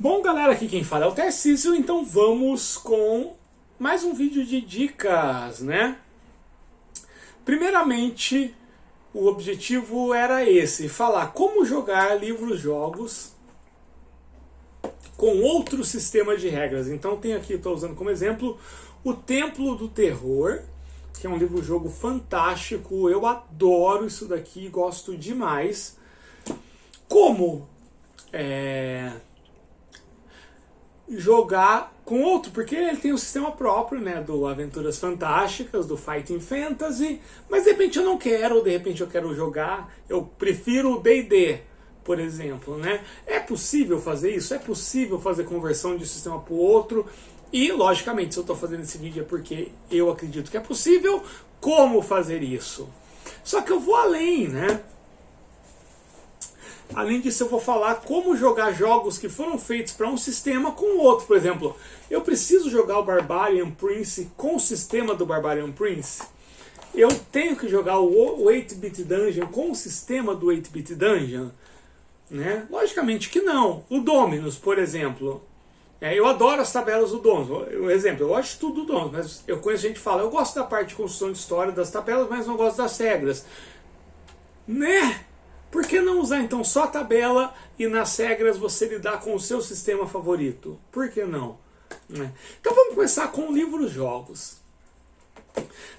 Bom, galera, aqui quem fala é o Tarcísio, então vamos com mais um vídeo de dicas, né? Primeiramente, o objetivo era esse, falar como jogar livros-jogos com outro sistema de regras. Então tem aqui, estou usando como exemplo, o Templo do Terror, que é um livro-jogo fantástico, eu adoro isso daqui, gosto demais. Como jogar com outro, porque ele tem um sistema próprio, né, do Aventuras Fantásticas, do Fighting Fantasy, mas de repente eu não quero, ou de repente eu quero jogar, eu prefiro o D&D, por exemplo, né? É possível fazer isso? É possível fazer conversão de um sistema para o outro? E, logicamente, se eu estou fazendo esse vídeo é porque eu acredito que é possível. Como fazer isso? Só que eu vou além, né? Além disso, eu vou falar como jogar jogos que foram feitos para um sistema com o outro. Por exemplo, eu preciso jogar o Barbarian Prince com o sistema do Barbarian Prince? Eu tenho que jogar o 8-Bit Dungeon com o sistema do 8-Bit Dungeon? Né? Logicamente que não. O Dominus, por exemplo. Eu adoro as tabelas do Dominus. Por exemplo, eu gosto de tudo do Dominus, mas eu conheço gente que fala, eu gosto da parte de construção de história das tabelas, mas não gosto das regras. Né? Por que não usar então só a tabela e nas regras você lidar com o seu sistema favorito? Por que não? Então vamos começar com livros-jogos.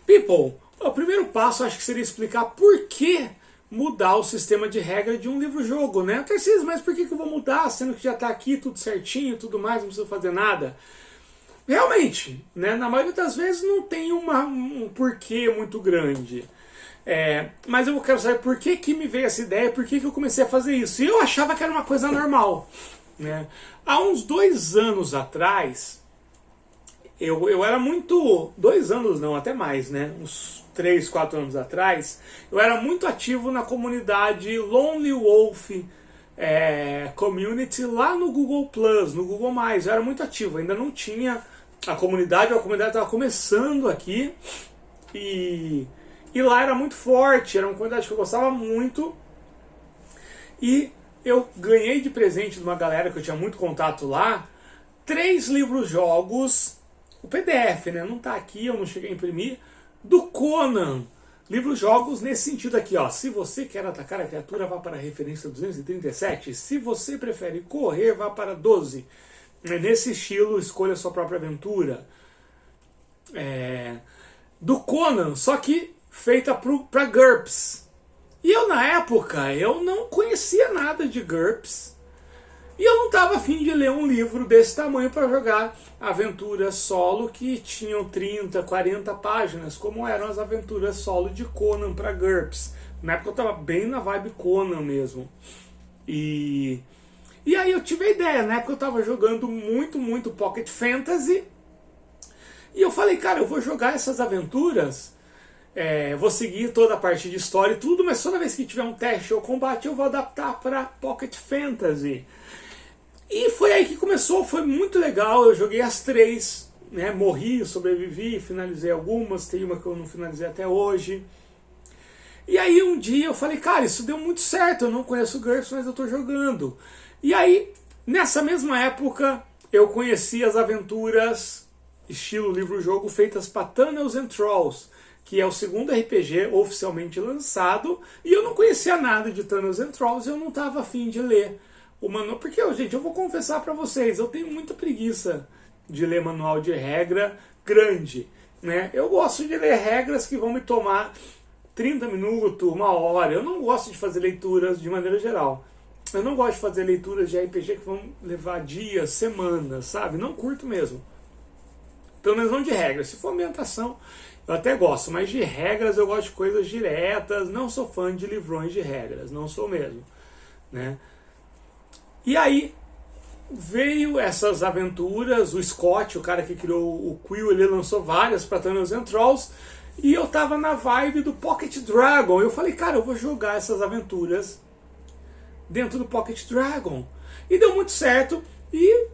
People, o primeiro passo acho que seria explicar por que mudar o sistema de regra de um livro-jogo, né? Tarcísio, mas por que eu vou mudar, sendo que já está aqui tudo certinho, tudo mais, não precisa fazer nada? Realmente, né, na maioria das vezes não tem um porquê muito grande. Mas eu quero saber por que me veio essa ideia, por que eu comecei a fazer isso. E eu achava que era uma coisa normal, né? Há uns 2 anos atrás, eu era muito... 2 anos não, até mais, né? Uns 3, 4 anos atrás, eu era muito ativo na comunidade Lonely Wolf Community lá no Google Plus, no Google+. Eu era muito ativo, ainda não tinha a comunidade estava começando aqui e lá era muito forte, era uma comunidade que eu gostava muito. E eu ganhei de presente de uma galera que eu tinha muito contato lá 3 livros-jogos, o PDF, né? Não está aqui, eu não cheguei a imprimir, do Conan. Livros-jogos nesse sentido aqui, ó. Se você quer atacar a criatura, vá para a referência 237. Se você prefere correr, vá para 12. Nesse estilo, escolha a sua própria aventura. Do Conan, só que feita para GURPS. E eu, na época, eu não conhecia nada de GURPS. E eu não estava afim de ler um livro desse tamanho para jogar aventuras solo que tinham 30, 40 páginas, como eram as aventuras solo de Conan para GURPS. Na época eu estava bem na vibe Conan mesmo. E aí eu tive a ideia, na época eu estava jogando muito Pocket Fantasy. E eu falei, cara, eu vou jogar essas aventuras... vou seguir toda a parte de história e tudo, mas toda vez que tiver um teste ou combate eu vou adaptar para Pocket Fantasy. E foi aí que começou, foi muito legal, eu joguei as 3, né, morri, sobrevivi, finalizei algumas, tem uma que eu não finalizei até hoje. E aí um dia eu falei, cara, isso deu muito certo, eu não conheço o GURPS, mas eu estou jogando. E aí, nessa mesma época, eu conheci as aventuras estilo livro-jogo feitas para Tunnels and Trolls, que é o segundo RPG oficialmente lançado, e eu não conhecia nada de Tunnels and Trolls, eu não estava afim de ler o manual, porque, gente, eu vou confessar para vocês, eu tenho muita preguiça de ler manual de regra grande, né? Eu gosto de ler regras que vão me tomar 30 minutos, 1 hora, eu não gosto de fazer leituras de maneira geral. Eu não gosto de fazer leituras de RPG que vão levar dias, semanas, sabe? Não curto mesmo. Pelo menos não de regras. Se for ambientação, eu até gosto, mas de regras eu gosto de coisas diretas, não sou fã de livrões de regras, não sou mesmo, né? E aí veio essas aventuras, o Scott, o cara que criou o Quill, ele lançou várias para Tunnels and Trolls, e eu tava na vibe do Pocket Dragon. Eu falei, cara, eu vou jogar essas aventuras dentro do Pocket Dragon. E deu muito certo, e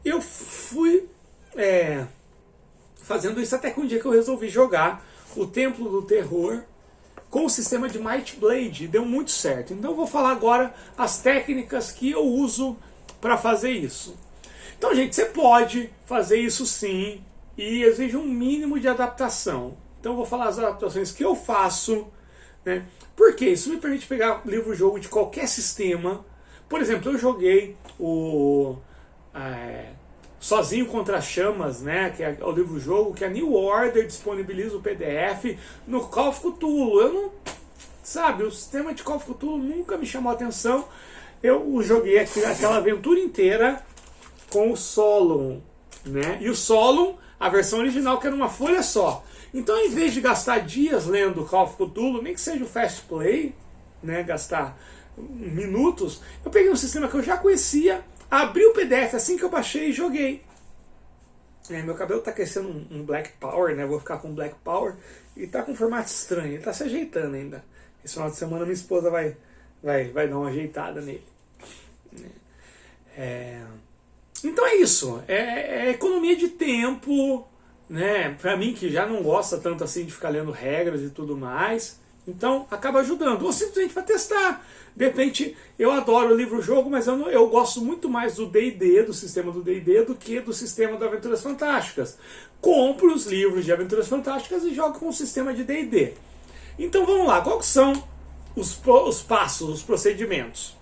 eu fui... fazendo isso até que um dia que eu resolvi jogar o Templo do Terror com o sistema de Might Blade. Deu muito certo. Então eu vou falar agora as técnicas que eu uso para fazer isso. Então, gente, você pode fazer isso sim, e exige um mínimo de adaptação. Então, eu vou falar as adaptações que eu faço, né? Porque isso me permite pegar livro-jogo de qualquer sistema. Por exemplo, eu joguei o Sozinho contra as Chamas, né? Que é o livro-jogo que a New Order disponibiliza o PDF no Call of Cthulhu. Eu não... Sabe, o sistema de Call of Cthulhu nunca me chamou a atenção. Eu joguei aquela aventura inteira com o Solon, né? E o Solon, a versão original, que era uma folha só. Então, em vez de gastar dias lendo Call of Cthulhu, nem que seja o Fast Play, né? Gastar minutos, eu peguei um sistema que eu já conhecia, abri o PDF assim que eu baixei e joguei. Meu cabelo tá crescendo um Black Power, né? Vou ficar com Black Power. E tá com um formato estranho, ele tá se ajeitando ainda. Esse final de semana minha esposa vai dar uma ajeitada nele. Então é isso. É economia de tempo, né? Pra mim que já não gosta tanto assim de ficar lendo regras e tudo mais. Então acaba ajudando. Ou simplesmente para testar. De repente, eu adoro o livro-jogo, mas eu gosto muito mais do D&D, do sistema do D&D, do que do sistema de Aventuras Fantásticas. Compre os livros de Aventuras Fantásticas e jogue com o sistema de D&D. Então vamos lá, quais são os passos, os procedimentos?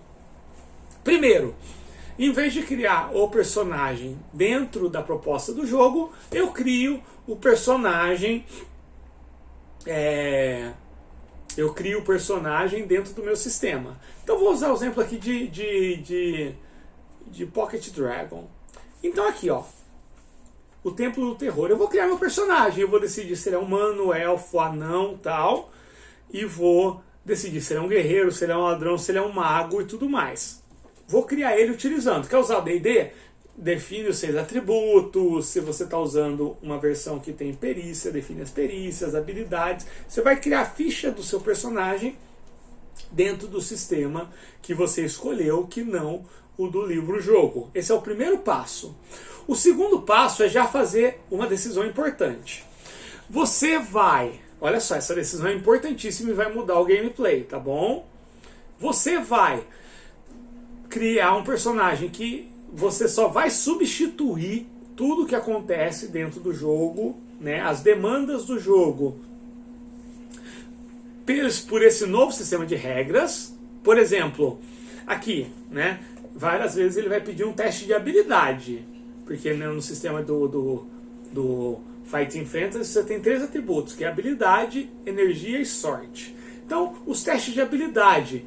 Primeiro, em vez de criar o personagem dentro da proposta do jogo, eu crio o personagem... Eu crio o personagem dentro do meu sistema. Então vou usar o exemplo aqui de Pocket Dragon. Então aqui, ó, o Templo do Terror. Eu vou criar meu personagem. Eu vou decidir se ele é humano, elfo, anão, tal. E vou decidir se ele é um guerreiro, se ele é um ladrão, se ele é um mago e tudo mais. Vou criar ele utilizando. Quer usar o D&D? Define os 6 atributos. Se você está usando uma versão que tem perícia, define as perícias, habilidades. Você vai criar a ficha do seu personagem dentro do sistema que você escolheu, que não o do livro-jogo. Esse é o primeiro passo. O segundo passo é já fazer uma decisão importante. Você vai... Olha só, essa decisão é importantíssima e vai mudar o gameplay, tá bom? Você vai criar um personagem que você só vai substituir tudo que acontece dentro do jogo, né, as demandas do jogo, por esse novo sistema de regras. Por exemplo, aqui, né, várias vezes ele vai pedir um teste de habilidade, porque no sistema do Fighting Fantasy você tem 3 atributos, que é habilidade, energia e sorte. Então, os testes de habilidade,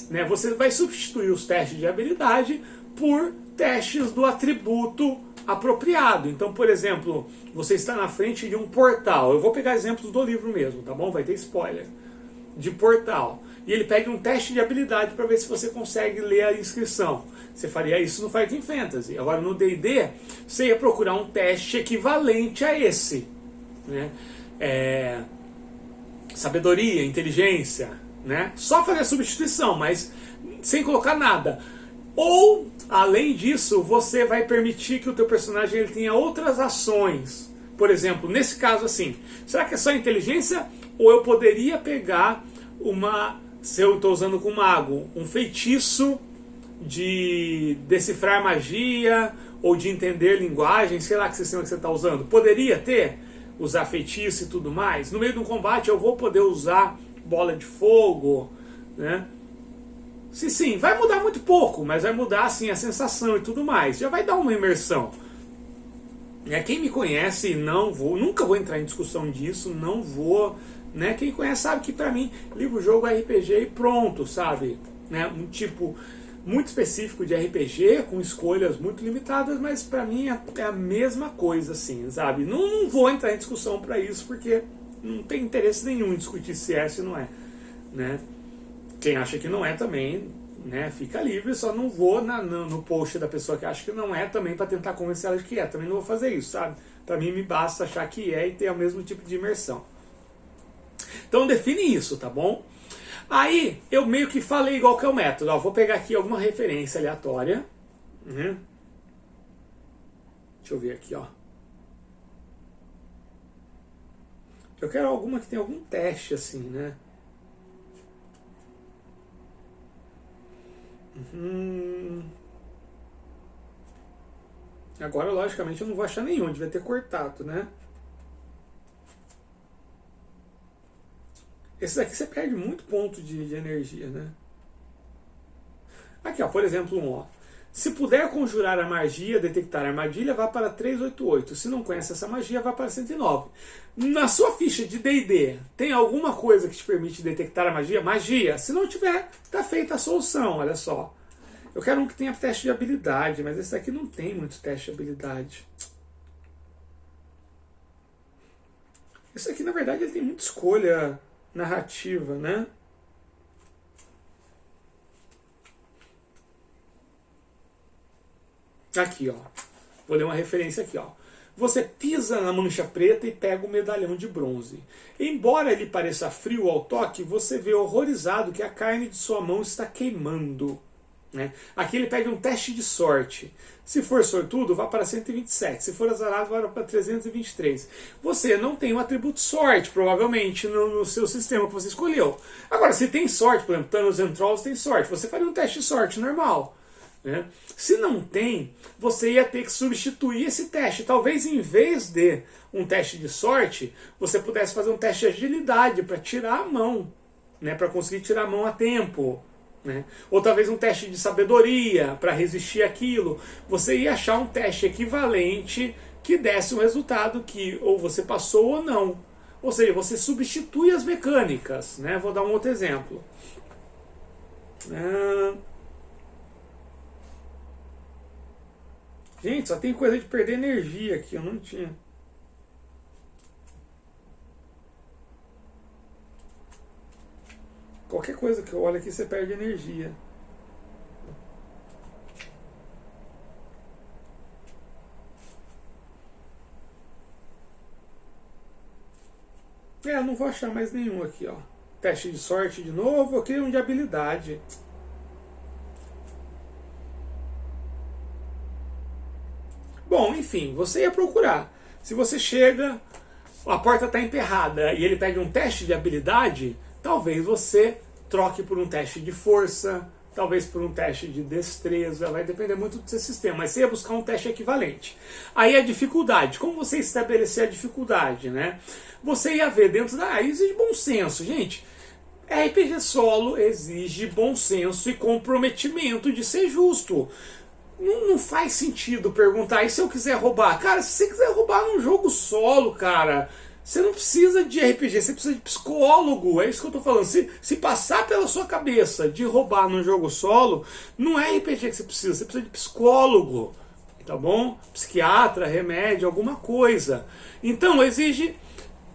né, você vai substituir os testes de habilidade por testes do atributo apropriado. Então, por exemplo, você está na frente de um portal. Eu vou pegar exemplos do livro mesmo, tá bom? Vai ter spoiler. De portal. E ele pede um teste de habilidade para ver se você consegue ler a inscrição. Você faria isso no Fighting Fantasy. Agora, no D&D, você ia procurar um teste equivalente a esse, né? Sabedoria, inteligência, né? Só fazer a substituição, mas sem colocar nada. Ou, além disso, você vai permitir que o teu personagem ele tenha outras ações. Por exemplo, nesse caso assim, será que é só inteligência? Ou eu poderia pegar se eu estou usando com mago, um feitiço de decifrar magia, ou de entender linguagem, sei lá que sistema que você está usando. Poderia usar feitiço e tudo mais. No meio de um combate eu vou poder usar bola de fogo, né? Sim, vai mudar muito pouco, mas vai mudar assim a sensação e tudo mais. Já vai dar uma imersão. Quem me conhece, nunca vou entrar em discussão disso, não vou, né? Quem conhece sabe que pra mim livro-jogo é RPG e pronto, sabe? Né? Um tipo muito específico de RPG, com escolhas muito limitadas, mas pra mim é a mesma coisa, assim, sabe? Não vou entrar em discussão pra isso, porque não tem interesse nenhum em discutir se é, se não é, né? Quem acha que não é também, né, fica livre, só não vou no post da pessoa que acha que não é também para tentar convencer ela de que é. Também não vou fazer isso, sabe? Para mim me basta achar que é e ter o mesmo tipo de imersão. Então define isso, tá bom? Aí eu meio que falei igual que é o método. Ó, vou pegar aqui alguma referência aleatória, né? Deixa eu ver aqui, ó. Eu quero alguma que tenha algum teste assim, né? Agora, logicamente, eu não vou achar nenhum, devia ter cortado, né? Esse daqui você perde muito ponto de energia, né? Aqui, ó, por exemplo, um, ó. Se puder conjurar a magia, detectar a armadilha, vá para 388. Se não conhece essa magia, vá para 109. Na sua ficha de D&D, tem alguma coisa que te permite detectar a magia? Magia. Se não tiver, tá feita a solução, olha só. Eu quero um que tenha teste de habilidade, mas esse daqui não tem muito teste de habilidade. Esse aqui, na verdade, ele tem muita escolha narrativa, né? Aqui, ó. Vou ler uma referência aqui, ó. Você pisa na mancha preta e pega o medalhão de bronze. Embora ele pareça frio ao toque, você vê horrorizado que a carne de sua mão está queimando. Né? Aqui ele pede um teste de sorte. Se for sortudo, vá para 127. Se for azarado, vá para 323. Você não tem o atributo sorte, provavelmente, no seu sistema que você escolheu. Agora, se tem sorte, por exemplo, Thanos and Trolls tem sorte, você faria um teste de sorte normal. Né? Se não tem, você ia ter que substituir esse teste. Talvez em vez de um teste de sorte, você pudesse fazer um teste de agilidade para tirar a mão, né? Para conseguir tirar a mão a tempo. Né? Ou talvez um teste de sabedoria para resistir àquilo. Você ia achar um teste equivalente que desse um resultado que ou você passou ou não. Ou seja, você substitui as mecânicas. Né? Vou dar um outro exemplo. Gente, só tem coisa de perder energia aqui, eu não tinha. Qualquer coisa que eu olho aqui, você perde energia. Não vou achar mais nenhum aqui, ó. Teste de sorte de novo, eu queria um de habilidade. Bom, enfim, você ia procurar. Se você chega, a porta está emperrada e ele pede um teste de habilidade, talvez você troque por um teste de força, talvez por um teste de destreza, vai depender muito do seu sistema, mas você ia buscar um teste equivalente. Aí a dificuldade, como você estabelecer a dificuldade, né? Você ia ver dentro da... Aí exige bom senso, gente. RPG solo exige bom senso e comprometimento de ser justo. Não faz sentido perguntar, e se eu quiser roubar? Cara, se você quiser roubar num jogo solo, cara, você não precisa de RPG, você precisa de psicólogo, é isso que eu tô falando. Se passar pela sua cabeça de roubar num jogo solo, não é RPG que você precisa de psicólogo, tá bom? Psiquiatra, remédio, alguma coisa. Então exige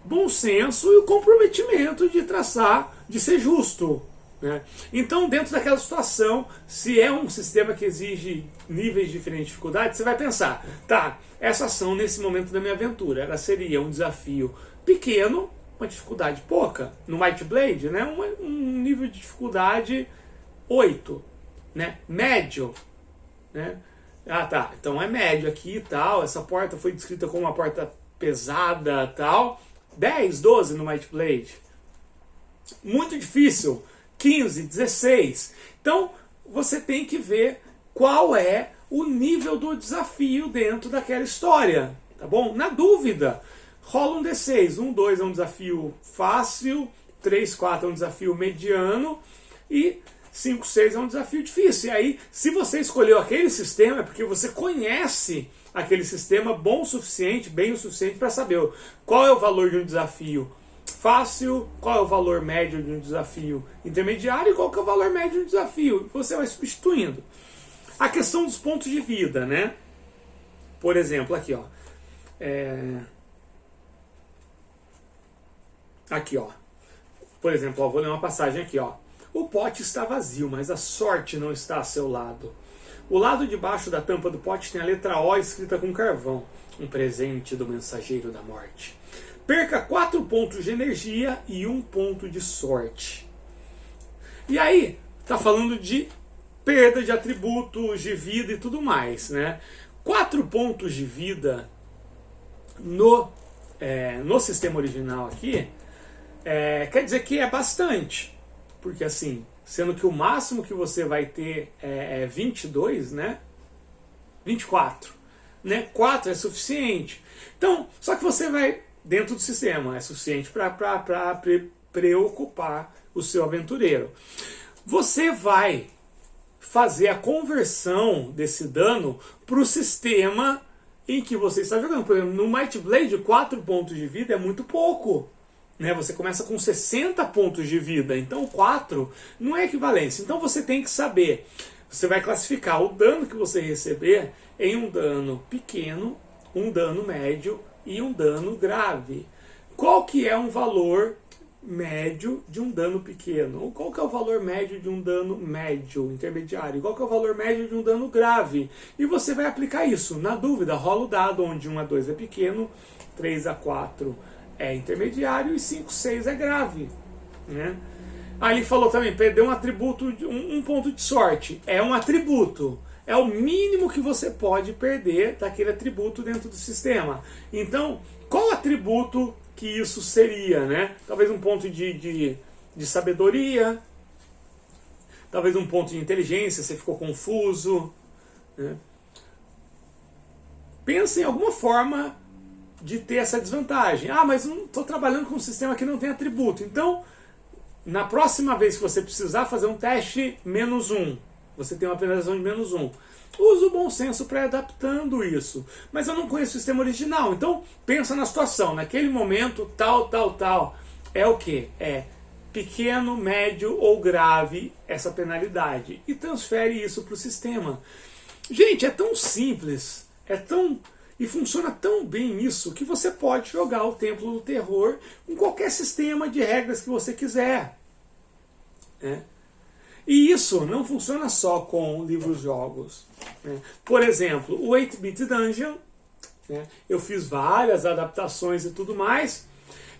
bom senso e o comprometimento de traçar, de ser justo. Né? Então, dentro daquela situação, se é um sistema que exige níveis diferentes de dificuldade, você vai pensar, tá, essa ação nesse momento da minha aventura, ela seria um desafio pequeno, uma dificuldade pouca. No Might Blade, né, um nível de dificuldade 8, né, médio, né? Ah, tá, então é médio aqui e tal, essa porta foi descrita como uma porta pesada tal, 10, 12 no Might Blade. Muito difícil, 15, 16. Então, você tem que ver qual é o nível do desafio dentro daquela história, tá bom? Na dúvida, rola um D6. 1, 2 é um desafio fácil, 3, 4 é um desafio mediano e 5, 6 é um desafio difícil. E aí, se você escolheu aquele sistema, é porque você conhece aquele sistema bom o suficiente, bem o suficiente para saber qual é o valor de um desafio fácil, qual é o valor médio de um desafio intermediário e qual que é o valor médio de um desafio. Você vai substituindo. A questão dos pontos de vida, né? Por exemplo, aqui, ó. Aqui, ó. Por exemplo, ó, vou ler uma passagem aqui, ó. O pote está vazio, mas a sorte não está a seu lado. O lado de baixo da tampa do pote tem a letra O escrita com carvão. Um presente do mensageiro da morte. Perca 4 pontos de energia e 1 ponto de sorte. E aí, tá falando de perda de atributos, de vida e tudo mais, né? 4 pontos de vida no sistema original aqui, quer dizer que é bastante. Porque assim, sendo que o máximo que você vai ter é 22, né? 24. né? 4 é suficiente. Então, só que você vai dentro do sistema, é suficiente para preocupar o seu aventureiro. Você vai fazer a conversão desse dano para o sistema em que você está jogando. Por exemplo, no Might Blade, 4 pontos de vida é muito pouco. Né? Você começa com 60 pontos de vida, então 4 não é equivalência. Então você tem que saber, você vai classificar o dano que você receber em um dano pequeno, um dano médio e um dano grave. Qual que é um valor médio de um dano pequeno? Qual que é o valor médio de um dano médio, intermediário? Qual que é o valor médio de um dano grave? E você vai aplicar isso. Na dúvida, rola o dado, onde 1 a 2 é pequeno, 3 a 4 é intermediário e 5 a 6 é grave. Né? Aí ele falou também, perder um atributo, um ponto de sorte. É um atributo. É o mínimo que você pode perder daquele atributo dentro do sistema. Então, qual atributo que isso seria, né? Talvez um ponto de sabedoria, talvez um ponto de inteligência, você ficou confuso. Né? Pensa em alguma forma de ter essa desvantagem. Ah, mas não estou trabalhando com um sistema que não tem atributo. Então, na próxima vez que você precisar fazer um teste -1, você tem uma penalização de -1. Usa o bom senso para ir adaptando isso. Mas eu não conheço o sistema original. Então, pensa na situação. Naquele momento, tal. É o quê? É pequeno, médio ou grave essa penalidade. E transfere isso para o sistema. Gente, é tão simples. E funciona tão bem isso que você pode jogar o Templo do Terror com qualquer sistema de regras que você quiser. Né? E isso não funciona só com livros-jogos. Né? Por exemplo, o 8-Bit Dungeon, né? Eu fiz várias adaptações e tudo mais,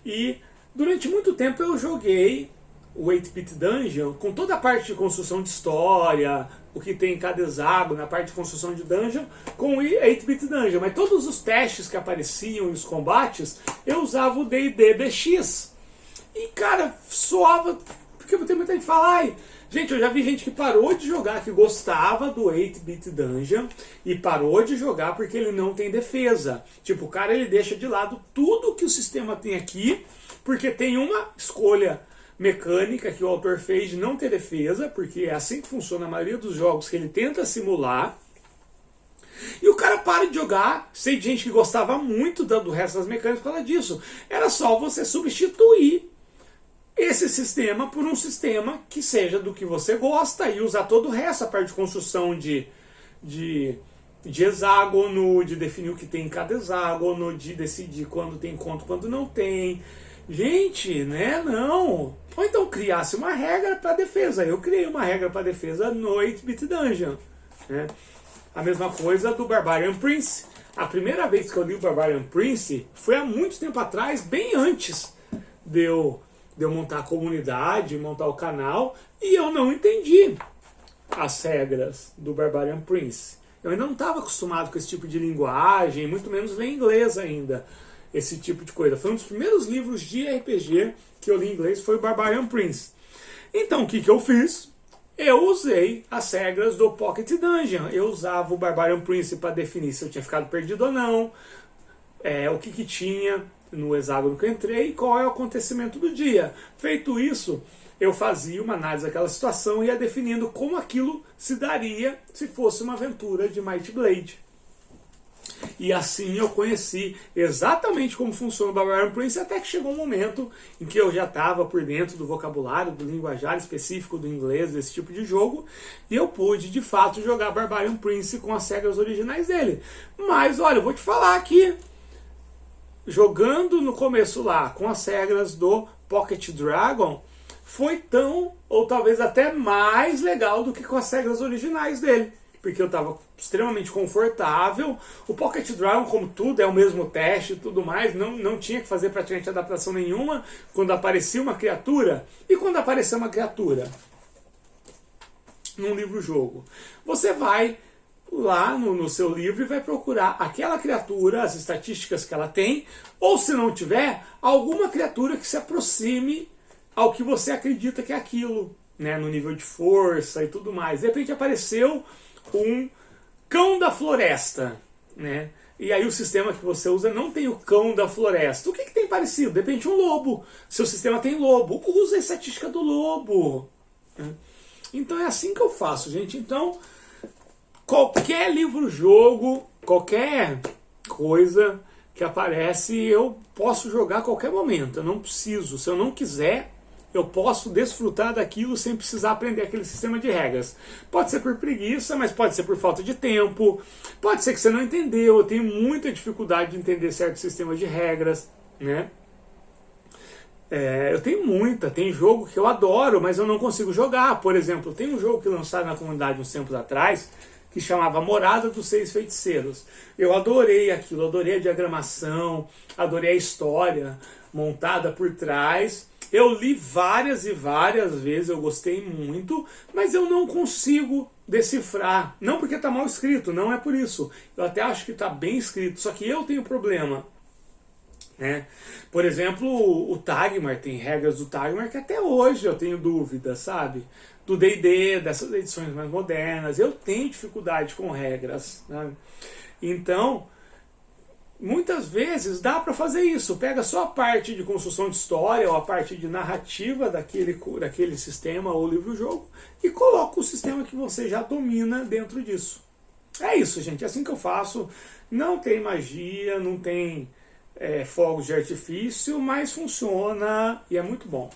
e durante muito tempo eu joguei o 8-Bit Dungeon com toda a parte de construção de história, o que tem em cada hexágono, a parte de construção de dungeon, com o 8-Bit Dungeon. Mas todos os testes que apareciam e os combates, eu usava o D&D BX. E cara, soava, porque tem muita gente que fala, ai, gente, eu já vi gente que parou de jogar, que gostava do 8-Bit Dungeon e parou de jogar porque ele não tem defesa. Tipo, o cara ele deixa de lado tudo que o sistema tem aqui, porque tem uma escolha mecânica que o autor fez de não ter defesa, porque é assim que funciona a maioria dos jogos que ele tenta simular. E o cara para de jogar. Sei de gente que gostava muito do resto das mecânicas por causa disso. Era só você substituir esse sistema por um sistema que seja do que você gosta e usar todo o resto, a parte de construção de hexágono, de definir o que tem em cada hexágono, de decidir quando tem conto, quando não tem. Gente, né? Não. Ou então criasse uma regra para defesa. Eu criei uma regra para defesa no 8-Bit Dungeon. Né? A mesma coisa do Barbarian Prince. A primeira vez que eu li o Barbarian Prince foi há muito tempo atrás, bem antes de eu montar a comunidade, montar o canal, e eu não entendi as regras do Barbarian Prince. Eu ainda não estava acostumado com esse tipo de linguagem, muito menos ler inglês ainda. Esse tipo de coisa. Foi um dos primeiros livros de RPG que eu li em inglês, foi o Barbarian Prince. Então, o que eu fiz? Eu usei as regras do Pocket Dungeon. Eu usava o Barbarian Prince para definir se eu tinha ficado perdido ou não, o que tinha no hexágono que eu entrei e qual é o acontecimento do dia. Feito isso, eu fazia uma análise daquela situação e ia definindo como aquilo se daria se fosse uma aventura de Might Blade. E assim eu conheci exatamente como funciona o Barbarian Prince, até que chegou um momento em que eu já estava por dentro do vocabulário, do linguajar específico do inglês, desse tipo de jogo, e eu pude de fato jogar Barbarian Prince com as regras originais dele. Mas olha, eu vou te falar que jogando no começo lá com as regras do Pocket Dragon, foi tão, ou talvez até mais legal do que com as regras originais dele. Porque eu estava extremamente confortável. O Pocket Dragon, como tudo, é o mesmo teste e tudo mais, não tinha que fazer praticamente adaptação nenhuma quando aparecia uma criatura. E quando aparecer uma criatura num livro-jogo, você vai lá no seu livro e vai procurar aquela criatura, as estatísticas que ela tem, ou se não tiver, alguma criatura que se aproxime ao que você acredita que é aquilo, né, no nível de força e tudo mais. De repente apareceu um cão da floresta. né? E aí o sistema que você usa não tem o cão da floresta. O que, que tem parecido? De repente um lobo. Seu sistema tem lobo. Usa a estatística do lobo. Né? Então é assim que eu faço, gente. Então, qualquer livro-jogo, qualquer coisa que aparece, eu posso jogar a qualquer momento. Eu não preciso. Se eu não quiser, eu posso desfrutar daquilo sem precisar aprender aquele sistema de regras. Pode ser por preguiça, mas pode ser por falta de tempo. Pode ser que você não entendeu. Eu tenho muita dificuldade de entender certos sistemas de regras, né? Eu tenho muita. Tem jogo que eu adoro, mas eu não consigo jogar. Por exemplo, tem um jogo que lançaram na comunidade uns tempos atrás, que chamava Morada dos Seis Feiticeiros. Eu adorei aquilo, adorei a diagramação, adorei a história montada por trás. Eu li várias e várias vezes, eu gostei muito, mas eu não consigo decifrar. Não porque está mal escrito, não é por isso. Eu até acho que está bem escrito, só que eu tenho problema. Né? Por exemplo, o Tagmar, tem regras do Tagmar que até hoje eu tenho dúvidas, sabe? Do D&D, dessas edições mais modernas, eu tenho dificuldade com regras. Né? Então, muitas vezes dá para fazer isso. Pega só a parte de construção de história ou a parte de narrativa daquele sistema ou livro-jogo e coloca o sistema que você já domina dentro disso. É isso, gente. É assim que eu faço. Não tem magia, não tem fogos de artifício, mas funciona e é muito bom.